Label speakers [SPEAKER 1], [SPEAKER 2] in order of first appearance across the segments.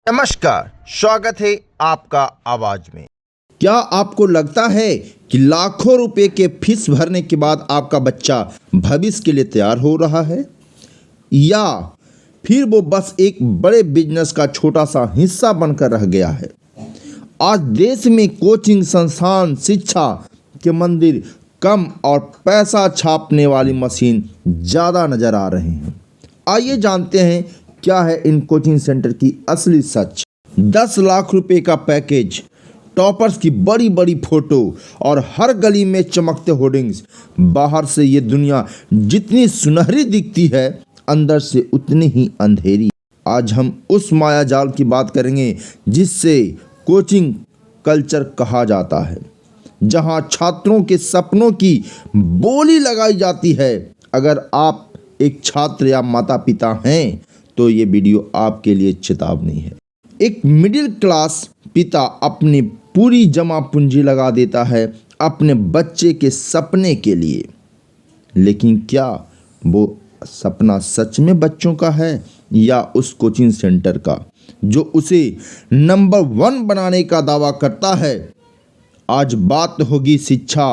[SPEAKER 1] नमस्कार, स्वागत है आपका आवाज में।
[SPEAKER 2] क्या आपको लगता है कि लाखों रुपए के फीस भरने के बाद आपका बच्चा भविष्य के लिए तैयार हो रहा है, या फिर वो बस एक बड़े बिजनेस का छोटा सा हिस्सा बनकर रह गया है? आज देश में कोचिंग संस्थान, शिक्षा के मंदिर कम और पैसा छापने वाली मशीन ज़्यादा नजर आ रहे हैं। आइए जानते हैं क्या है इन कोचिंग सेंटर की असली सच। 10 लाख रुपए का पैकेज, टॉपर्स की बड़ी बड़ी फोटो और हर गली में चमकते होर्डिंग्स। बाहर से ये दुनिया जितनी सुनहरी दिखती है, अंदर से उतनी ही अंधेरी। आज हम उस माया जाल की बात करेंगे जिससे कोचिंग कल्चर कहा जाता है, जहां छात्रों के सपनों की बोली लगाई जाती है। अगर आप एक छात्र या माता पिता हैं तो ये वीडियो आपके लिए चेतावनी है। एक मिडिल क्लास पिता अपनी पूरी जमा पूंजी लगा देता है अपने बच्चे के सपने के लिए, लेकिन क्या वो सपना सच में बच्चों का है या उस कोचिंग सेंटर का जो उसे नंबर 1 बनाने का दावा करता है? आज बात होगी शिक्षा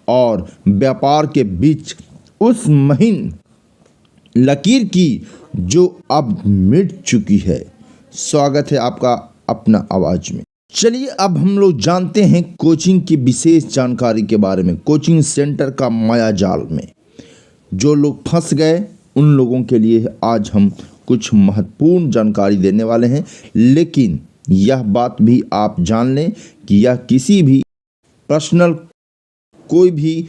[SPEAKER 2] और व्यापार के बीच उस महीन लकीर की जो अब मिट चुकी है। स्वागत है आपका अपना आवाज में। चलिए अब हम लोग जानते हैं कोचिंग की विशेष जानकारी के बारे में। कोचिंग सेंटर का माया जाल में जो लोग फंस गए, उन लोगों के लिए आज हम कुछ महत्वपूर्ण जानकारी देने वाले हैं। लेकिन यह बात भी आप जान लें कि यह किसी भी पर्सनल कोई भी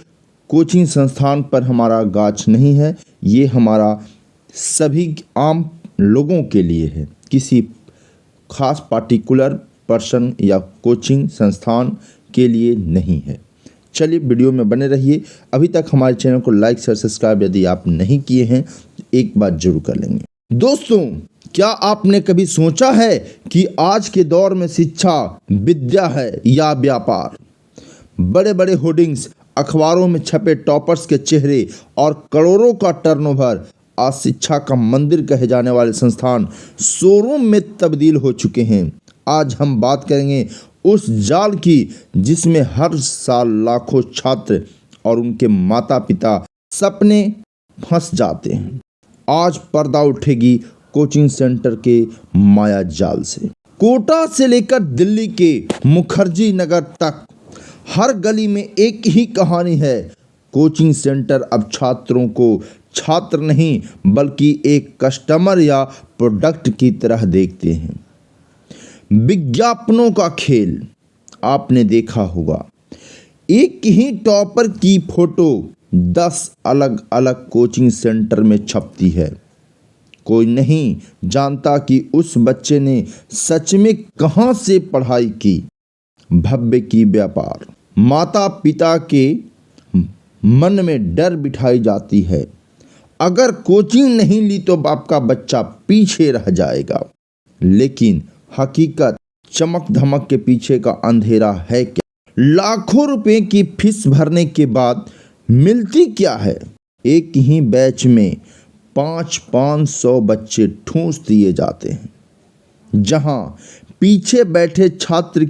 [SPEAKER 2] कोचिंग संस्थान पर हमारा गाज नहीं है। ये हमारा सभी आम लोगों के लिए है, किसी खास पार्टिकुलर पर्सन या कोचिंग संस्थान के लिए नहीं है। चलिए वीडियो में बने रहिए। अभी तक हमारे चैनल को लाइक शेयर सब्सक्राइब यदि आप नहीं किए हैं तो एक बार जरूर कर लेंगे। दोस्तों, क्या आपने कभी सोचा है कि आज के दौर में शिक्षा विद्या है या व्यापार? बड़े बड़े होर्डिंग्स, अखबारों में छपे टॉपर्स के चेहरे और करोड़ों का टर्नओवर, आज शिक्षा का मंदिर कहे जाने वाले संस्थान शोरूम में तब्दील हो चुके हैं। आज हम बात करेंगे उस जाल की जिसमें हर साल लाखों छात्र और उनके माता पिता सपने फंस जाते हैं। आज पर्दा उठेगी कोचिंग सेंटर के माया जाल से। कोटा से लेकर दिल्ली के मुखर्जी नगर तक हर गली में एक ही कहानी है। कोचिंग सेंटर अब छात्रों को छात्र नहीं बल्कि एक कस्टमर या प्रोडक्ट की तरह देखते हैं। विज्ञापनों का खेल आपने देखा होगा। एक ही टॉपर की फोटो 10 अलग अलग कोचिंग सेंटर में छपती है। कोई नहीं जानता कि उस बच्चे ने सच में कहां से पढ़ाई की। भव्य की व्यापार, माता पिता के मन में डर बिठाई जाती है। अगर कोचिंग नहीं ली तो आपका बच्चा पीछे रह जाएगा। लेकिन हकीकत, चमक धमक के पीछे का अंधेरा है क्या? लाखों रुपए की फीस भरने के बाद मिलती क्या है? एक ही बैच में 500 बच्चे ठूंस दिए जाते हैं। जहां पीछे बैठे छात्र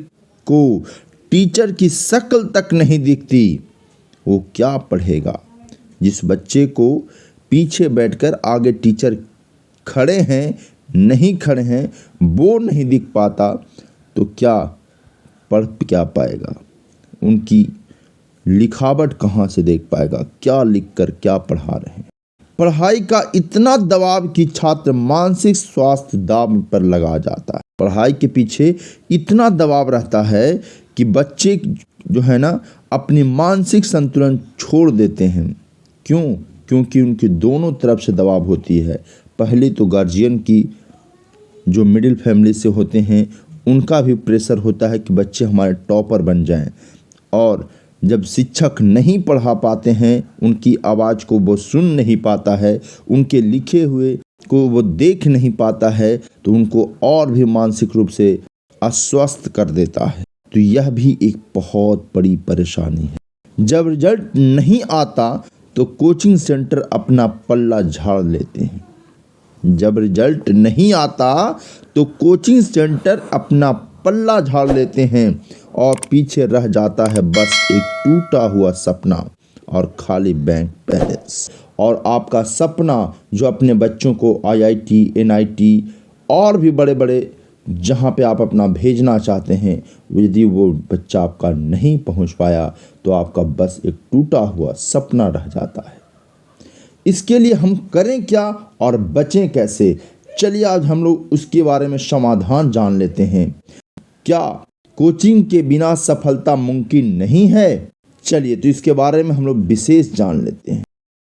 [SPEAKER 2] को टीचर की शक्ल तक नहीं दिखती, वो क्या पढ़ेगा? जिस बच्चे को पीछे बैठकर आगे टीचर खड़े हैं नहीं खड़े हैं वो नहीं दिख पाता, तो क्या पढ़ क्या पाएगा? उनकी लिखावट कहाँ से देख पाएगा? क्या लिखकर क्या पढ़ा रहे हैं? पढ़ाई का इतना दबाव कि छात्र मानसिक स्वास्थ्य दांव पर लगा जाता है। पढ़ाई के पीछे इतना दबाव रहता है कि बच्चे जो है ना अपनी मानसिक संतुलन छोड़ देते हैं। क्यों? क्योंकि उनके दोनों तरफ से दबाव होती है। पहले तो गार्जियन की, जो मिडिल फैमिली से होते हैं, उनका भी प्रेशर होता है कि बच्चे हमारे टॉपर बन जाएं। और जब शिक्षक नहीं पढ़ा पाते हैं, उनकी आवाज़ को वो सुन नहीं पाता है, उनके लिखे हुए को वो देख नहीं पाता है, तो उनको और भी मानसिक रूप से अस्वस्थ कर देता है। तो यह भी एक बहुत बड़ी परेशानी है। जब रिजल्ट नहीं आता तो कोचिंग सेंटर अपना पल्ला झाड़ लेते हैं। जब रिजल्ट नहीं आता तो कोचिंग सेंटर अपना पल्ला झाड़ लेते हैं और पीछे रह जाता है बस एक टूटा हुआ सपना और खाली बैंक बैलेंस। और आपका सपना जो अपने बच्चों को IIT, NIT और भी बड़े बड़े जहाँ पे आप अपना भेजना चाहते हैं, यदि वो बच्चा आपका नहीं पहुँच पाया तो आपका बस एक टूटा हुआ सपना रह जाता है। इसके लिए हम करें क्या और बचें कैसे? चलिए आज हम लोग उसके बारे में समाधान जान लेते हैं। क्या कोचिंग के बिना सफलता मुमकिन नहीं है? चलिए तो इसके बारे में हम लोग विशेष जान लेते हैं।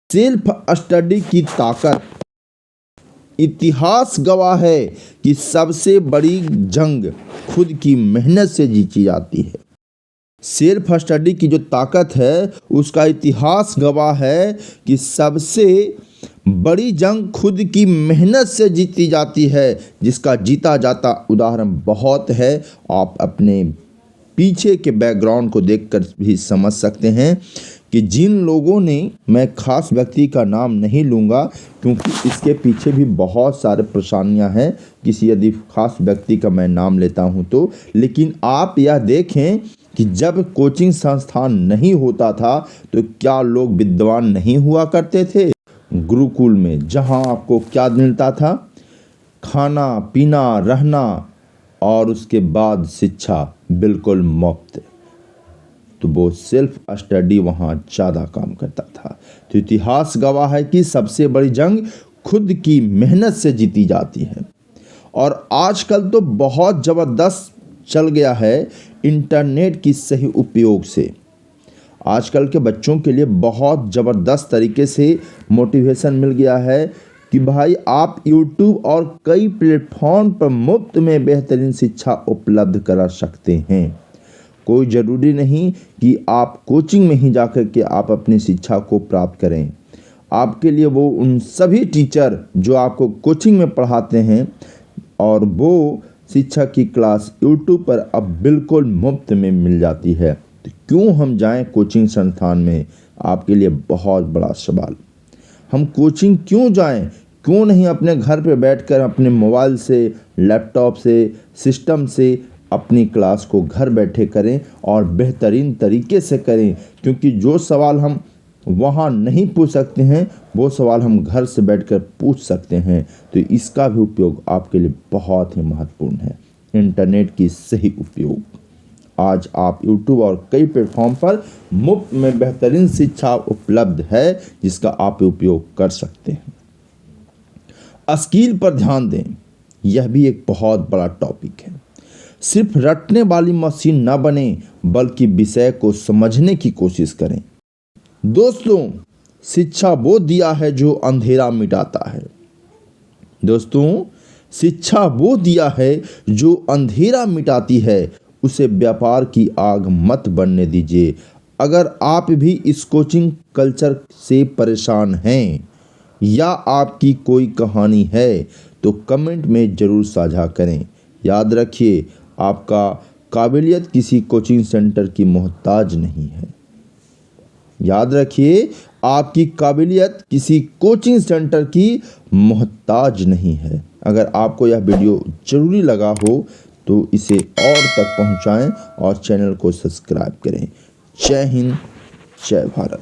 [SPEAKER 2] सेल्फ स्टडी की ताकत। इतिहास गवाह है कि सबसे बड़ी जंग खुद की मेहनत से जीती जाती है। सेल्फ स्टडी की जो ताकत है उसका इतिहास गवाह है कि सबसे बड़ी जंग खुद की मेहनत से जीती जाती है, जिसका जीता जाता उदाहरण बहुत है। आप अपने पीछे के बैकग्राउंड को देखकर भी समझ सकते हैं कि जिन लोगों ने, मैं खास व्यक्ति का नाम नहीं लूँगा क्योंकि इसके पीछे भी बहुत सारे परेशानियां हैं, किसी यदि खास व्यक्ति का मैं नाम लेता हूं तो, लेकिन आप यह देखें कि जब कोचिंग संस्थान नहीं होता था तो क्या लोग विद्वान नहीं हुआ करते थे? गुरुकुल में जहां आपको क्या मिलता था? खाना पीना रहना और उसके बाद शिक्षा बिल्कुल मुफ्त। तो वो सेल्फ स्टडी वहाँ ज़्यादा काम करता था। तो इतिहास गवाह है कि सबसे बड़ी जंग खुद की मेहनत से जीती जाती है। और आजकल तो बहुत ज़बरदस्त चल गया है इंटरनेट की सही उपयोग से। आजकल के बच्चों के लिए बहुत ज़बरदस्त तरीके से मोटिवेशन मिल गया है कि भाई आप YouTube और कई प्लेटफॉर्म पर मुफ्त में बेहतरीन शिक्षा उपलब्ध करा सकते हैं। कोई ज़रूरी नहीं कि आप कोचिंग में ही जाकर के आप अपनी शिक्षा को प्राप्त करें। आपके लिए वो उन सभी टीचर जो आपको कोचिंग में पढ़ाते हैं और वो शिक्षा की क्लास YouTube पर अब बिल्कुल मुफ्त में मिल जाती है। तो क्यों हम जाएं कोचिंग संस्थान में? आपके लिए बहुत बड़ा सवाल। हम कोचिंग क्यों जाएं? क्यों नहीं अपने घर पे बैठकर अपने मोबाइल से, लैपटॉप से, सिस्टम से अपनी क्लास को घर बैठे करें और बेहतरीन तरीके से करें? क्योंकि जो सवाल हम वहाँ नहीं पूछ सकते हैं वो सवाल हम घर से बैठकर पूछ सकते हैं। तो इसका भी उपयोग आपके लिए बहुत ही महत्वपूर्ण है। इंटरनेट की सही उपयोग। आज आप YouTube और कई प्लेटफॉर्म पर मुफ्त में बेहतरीन शिक्षा उपलब्ध है जिसका आप उपयोग कर सकते हैं। स्किल पर ध्यान दें, यह भी एक बहुत बड़ा टॉपिक है। सिर्फ रटने वाली मशीन न बने बल्कि विषय को समझने की कोशिश करें। दोस्तों, शिक्षा वो दिया है जो अंधेरा मिटाता है। दोस्तों, शिक्षा वो दिया है जो अंधेरा मिटाती है। उसे व्यापार की आग मत बनने दीजिए। अगर आप भी इस कोचिंग कल्चर से परेशान हैं या आपकी कोई कहानी है तो कमेंट में ज़रूर साझा करें। याद रखिए, आपका काबिलियत किसी कोचिंग सेंटर की मोहताज नहीं है। याद रखिए, आपकी काबिलियत किसी कोचिंग सेंटर की मोहताज नहीं है। अगर आपको यह वीडियो ज़रूरी लगा हो तो इसे और तक पहुंचाएं और चैनल को सब्सक्राइब करें। जय हिंद, जय भारत।